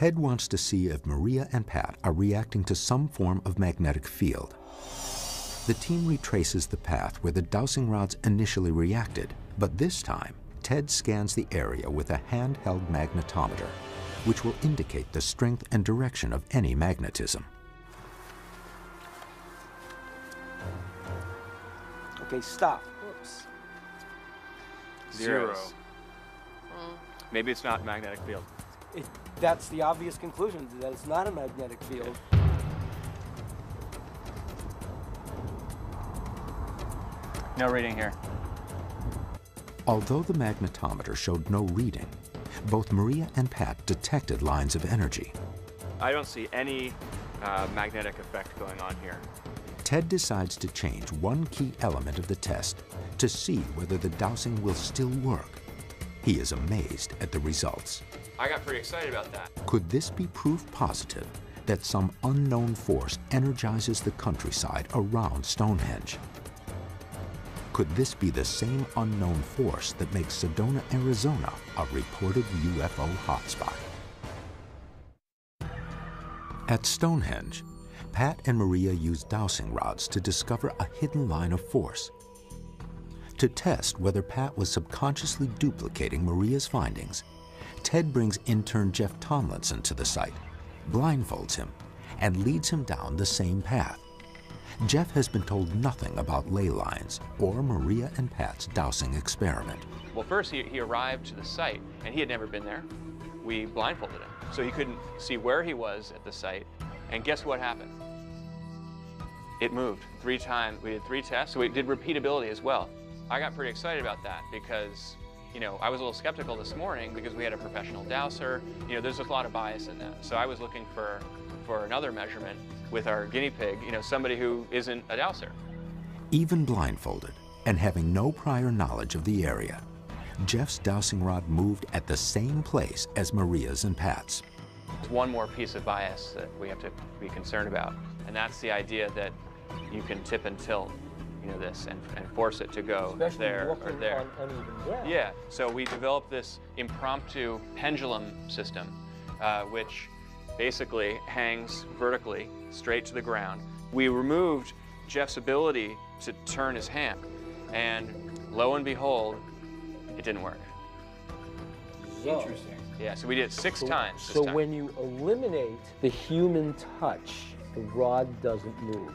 Ted wants to see if Maria and Pat are reacting to some form of magnetic field. The team retraces the path where the dowsing rods initially reacted, but this time, Ted scans the area with a handheld magnetometer, which will indicate the strength and direction of any magnetism. Okay, stop. Oops. Zero. Maybe it's not magnetic field. That's the obvious conclusion, that it's not a magnetic field. No reading here. Although the magnetometer showed no reading, both Maria and Pat detected lines of energy. I don't see any magnetic effect going on here. Ted decides to change one key element of the test to see whether the dowsing will still work. He is amazed at the results. I got pretty excited about that. Could this be proof positive that some unknown force energizes the countryside around Stonehenge? Could this be the same unknown force that makes Sedona, Arizona a reported UFO hotspot? At Stonehenge, Pat and Maria used dowsing rods to discover a hidden line of force. To test whether Pat was subconsciously duplicating Maria's findings, Ted brings intern Jeff Tomlinson to the site, blindfolds him, and leads him down the same path. Jeff has been told nothing about ley lines or Maria and Pat's dowsing experiment. Well, first he arrived to the site, and he had never been there. We blindfolded him, so he couldn't see where he was at the site. And guess what happened? It moved 3 times. We did 3 tests, so we did repeatability as well. I got pretty excited about that because, you know, I was a little skeptical this morning because we had a professional dowser. You know, there's a lot of bias in that. So I was looking for another measurement with our guinea pig, you know, somebody who isn't a dowser. Even blindfolded and having no prior knowledge of the area, Jeff's dowsing rod moved at the same place as Maria's and Pat's. One more piece of bias that we have to be concerned about, and that's the idea that you can tip and tilt, you know, this and force it to go Especially there or there. on uneven ground. Yeah, so we developed this impromptu pendulum system, which basically hangs vertically straight to the ground. We removed Jeff's ability to turn his hand, and lo and behold, it didn't work. Interesting. Yeah, so we did it 6 times this So time. when you eliminate the human touch, the rod doesn't move.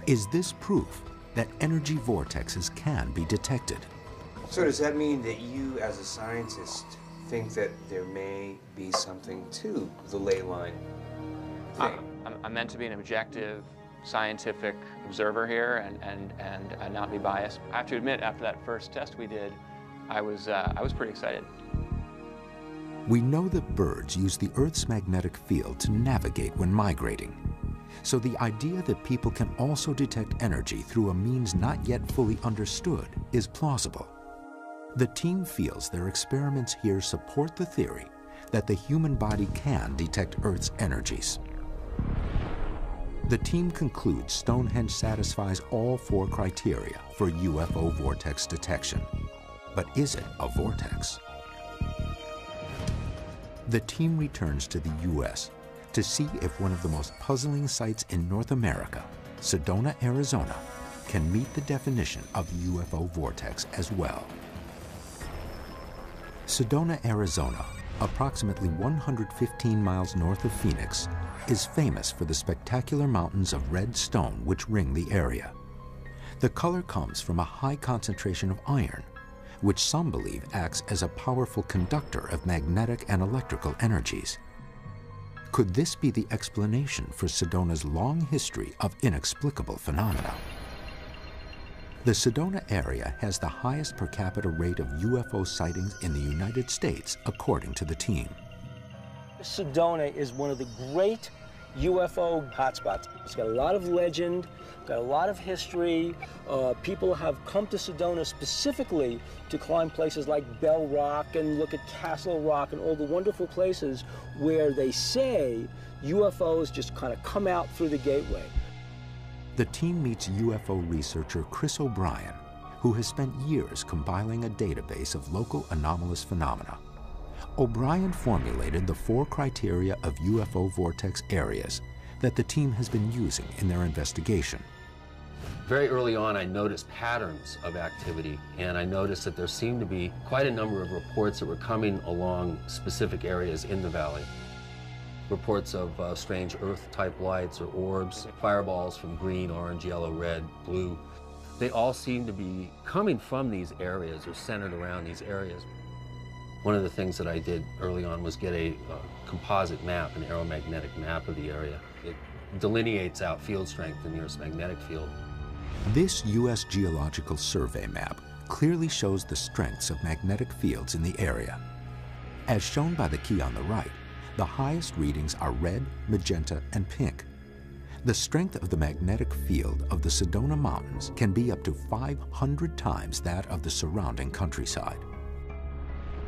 Is this proof that energy vortexes can be detected? So does that mean that you, as a scientist, think that there may be something to the ley line thing? I'm meant to be an objective, scientific observer here and not be biased. I have to admit, after that first test we did, I was pretty excited. We know that birds use the Earth's magnetic field to navigate when migrating. So the idea that people can also detect energy through a means not yet fully understood is plausible. The team feels their experiments here support the theory that the human body can detect Earth's energies. The team concludes Stonehenge satisfies all 4 criteria for UFO vortex detection. But is it a vortex? The team returns to the U.S. to see if one of the most puzzling sites in North America, Sedona, Arizona, can meet the definition of UFO vortex as well. Sedona, Arizona, approximately 115 miles north of Phoenix, is famous for the spectacular mountains of red stone which ring the area. The color comes from a high concentration of iron, which some believe acts as a powerful conductor of magnetic and electrical energies. Could this be the explanation for Sedona's long history of inexplicable phenomena? The Sedona area has the highest per capita rate of UFO sightings in the United States, according to the team. Sedona is one of the great UFO hotspots. It's got a lot of legend, got a lot of history. People have come to Sedona specifically to climb places like Bell Rock and look at Castle Rock and all the wonderful places where they say UFOs just kind of come out through the gateway. The team meets UFO researcher Chris O'Brien, who has spent years compiling a database of local anomalous phenomena. O'Brien formulated the 4 criteria of UFO vortex areas that the team has been using in their investigation. Very early on, I noticed patterns of activity, and I noticed that there seemed to be quite a number of reports that were coming along specific areas in the valley. Reports of strange Earth-type lights or orbs, fireballs from green, orange, yellow, red, blue. They all seem to be coming from these areas or centered around these areas. One of the things that I did early on was get a composite map, an aeromagnetic map of the area. It delineates out field strength in the Earth's magnetic field. This U.S. Geological Survey map clearly shows the strengths of magnetic fields in the area. As shown by the key on the right, the highest readings are red, magenta, and pink. The strength of the magnetic field of the Sedona Mountains can be up to 500 times that of the surrounding countryside.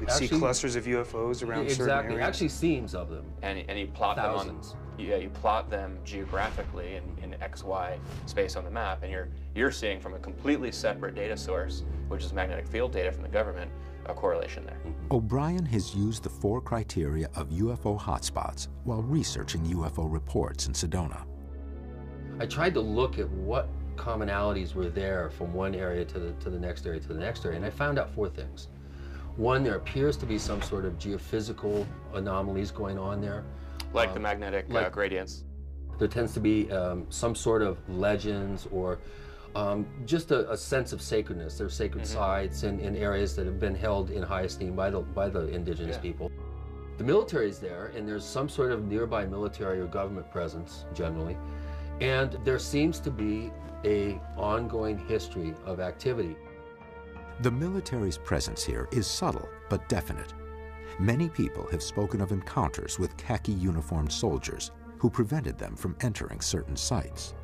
We see clusters of UFOs around certain areas. Exactly, actually seams of them. And you plot Thousands. them on, you plot them geographically in XY space on the map, and you're seeing from a completely separate data source, which is magnetic field data from the government, a correlation there. O'Brien has used the 4 criteria of UFO hotspots while researching UFO reports in Sedona. I tried to look at what commonalities were there from one area to the next area to the next area, and I found out 4 things. One, there appears to be some sort of geophysical anomalies going on there. Like the magnetic gradients. There tends to be some sort of legends or just a sense of sacredness. There are sacred sites in areas that have been held in high esteem by the indigenous people. The military is there, and there's some sort of nearby military or government presence, generally. And there seems to be an ongoing history of activity. The military's presence here is subtle but definite. Many people have spoken of encounters with khaki-uniformed soldiers who prevented them from entering certain sites.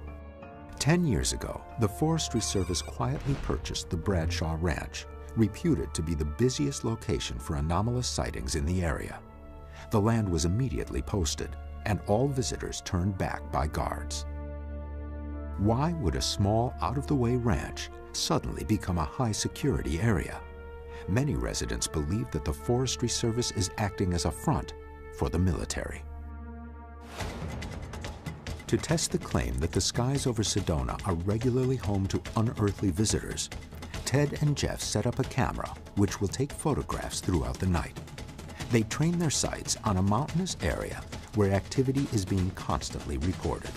10 years ago, the Forestry Service quietly purchased the Bradshaw Ranch, reputed to be the busiest location for anomalous sightings in the area. The land was immediately posted, and all visitors turned back by guards. Why would a small, out-of-the-way ranch suddenly become a high-security area? Many residents believe that the Forestry Service is acting as a front for the military. To test the claim that the skies over Sedona are regularly home to unearthly visitors, Ted and Jeff set up a camera which will take photographs throughout the night. They train their sights on a mountainous area where activity is being constantly reported.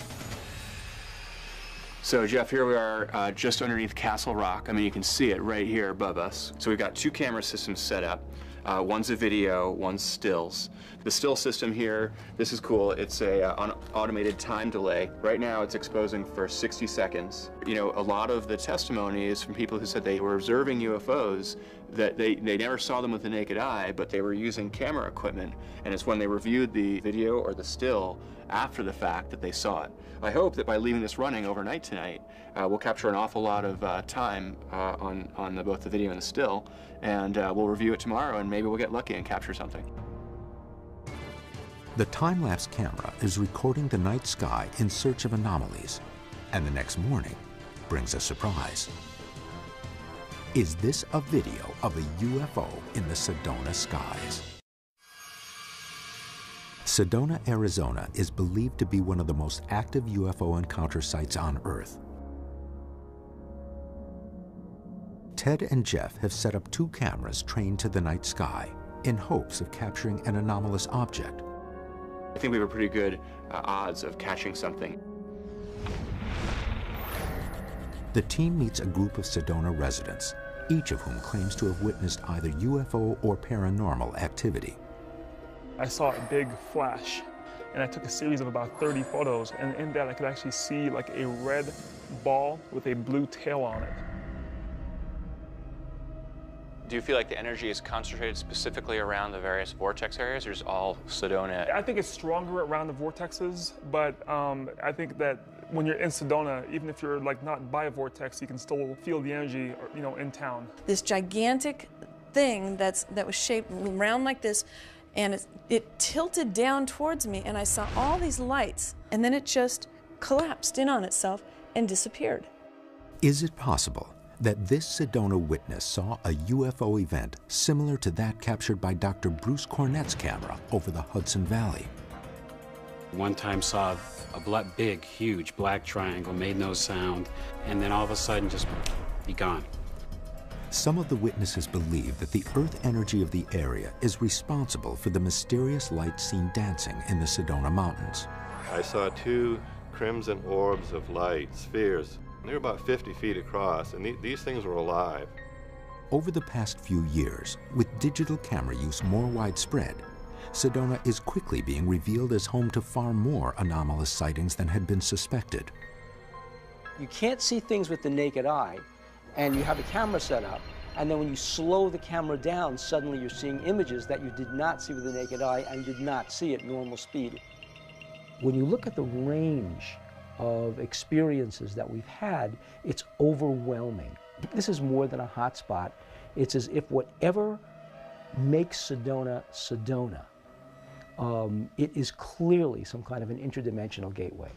So Jeff, here we are just underneath Castle Rock. I mean, you can see it right here above us. So we've got 2 camera systems set up. One's a video, one's stills. The still system here, this is cool. It's a automated time delay. Right now it's exposing for 60 seconds. You know, a lot of the testimony is from people who said they were observing UFOs, that they never saw them with the naked eye, but they were using camera equipment. And it's when they reviewed the video or the still after the fact that they saw it. I hope that by leaving this running overnight tonight, we'll capture an awful lot of time on both the video and the still, and we'll review it tomorrow, and maybe we'll get lucky and capture something. The time-lapse camera is recording the night sky in search of anomalies, and the next morning brings a surprise. Is this a video of a UFO in the Sedona skies? Sedona, Arizona is believed to be one of the most active UFO encounter sites on Earth. Ted and Jeff have set up 2 cameras trained to the night sky in hopes of capturing an anomalous object. I think we have a pretty good odds of catching something. The team meets a group of Sedona residents, each of whom claims to have witnessed either UFO or paranormal activity. I saw a big flash, and I took a series of about 30 photos, and in that I could actually see like a red ball with a blue tail on it. Do you feel like the energy is concentrated specifically around the various vortex areas, or is all Sedona? I think it's stronger around the vortexes, but I think that when you're in Sedona, even if you're like not by a vortex, you can still feel the energy, you know, in town. This gigantic thing that was shaped round like this, and it tilted down towards me, and I saw all these lights, and then it just collapsed in on itself and disappeared. Is it possible that this Sedona witness saw a UFO event similar to that captured by Dr. Bruce Cornett's camera over the Hudson Valley. One time saw a big, huge black triangle, made no sound, and then all of a sudden just be gone. Some of the witnesses believe that the earth energy of the area is responsible for the mysterious light seen dancing in the Sedona Mountains. I saw 2 crimson orbs of light, spheres. They were about 50 feet across, and these things were alive. Over the past few years, with digital camera use more widespread, Sedona is quickly being revealed as home to far more anomalous sightings than had been suspected. You can't see things with the naked eye, and you have a camera set up, and then when you slow the camera down, suddenly you're seeing images that you did not see with the naked eye and did not see at normal speed. When you look at the range of experiences that we've had, it's overwhelming. This is more than a hot spot. It's as if whatever makes Sedona Sedona, it is clearly some kind of an interdimensional gateway.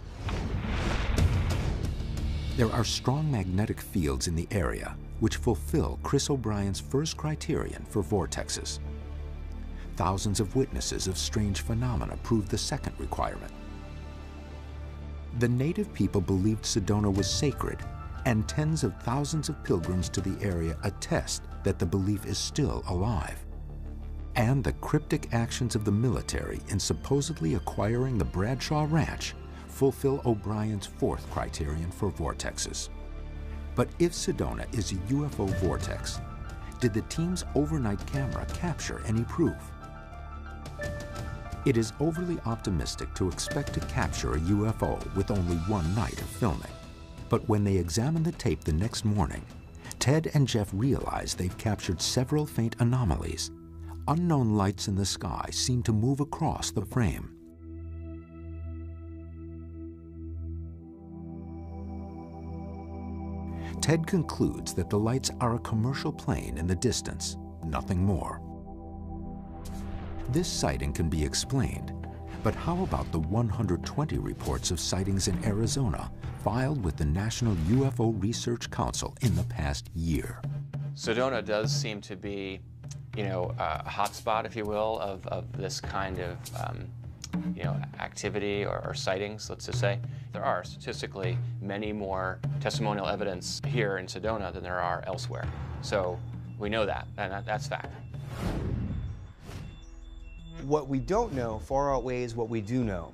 There are strong magnetic fields in the area which fulfill Chris O'Brien's first criterion for vortexes. Thousands of witnesses of strange phenomena proved the second requirement. The native people believed Sedona was sacred, and tens of thousands of pilgrims to the area attest that the belief is still alive. And the cryptic actions of the military in supposedly acquiring the Bradshaw Ranch fulfill O'Brien's fourth criterion for vortexes. But if Sedona is a UFO vortex, did the team's overnight camera capture any proof? It is overly optimistic to expect to capture a UFO with only one night of filming. But when they examine the tape the next morning, Ted and Jeff realize they've captured several faint anomalies. Unknown lights in the sky seem to move across the frame. Ted concludes that the lights are a commercial plane in the distance, nothing more. This sighting can be explained, but how about the 120 reports of sightings in Arizona filed with the National UFO Research Council in the past year? Sedona does seem to be, a hotspot, if you will, of this kind of, activity or sightings, let's just say. There are statistically many more testimonial evidence here in Sedona than there are elsewhere. So we know that, and that's fact. What we don't know far outweighs what we do know,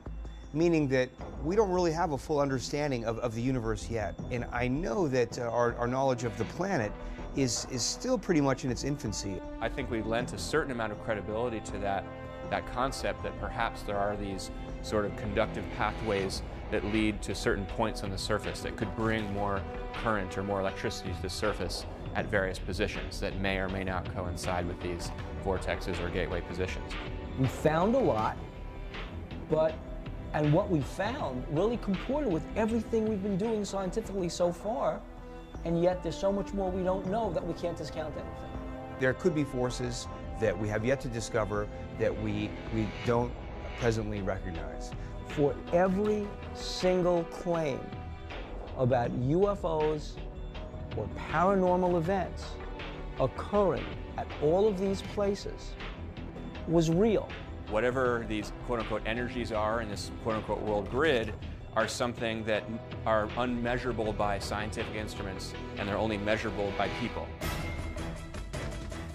meaning that we don't really have a full understanding of the universe yet. And I know that our knowledge of the planet is still pretty much in its infancy. I think we lent a certain amount of credibility to that concept that perhaps there are these sort of conductive pathways that lead to certain points on the surface that could bring more current or more electricity to the surface at various positions that may or may not coincide with these vortexes or gateway positions. We found a lot, and what we found really comported with everything we've been doing scientifically so far, and yet there's so much more we don't know that we can't discount anything. There could be forces that we have yet to discover that we don't presently recognize. For every single claim about UFOs or paranormal events occurring at all of these places was real. Whatever these quote-unquote energies are in this quote-unquote world grid are something that are unmeasurable by scientific instruments, and they're only measurable by people.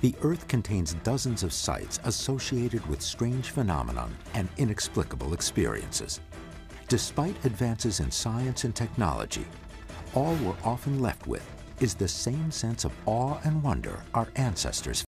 The Earth contains dozens of sites associated with strange phenomena and inexplicable experiences. Despite advances in science and technology, all we're often left with is the same sense of awe and wonder our ancestors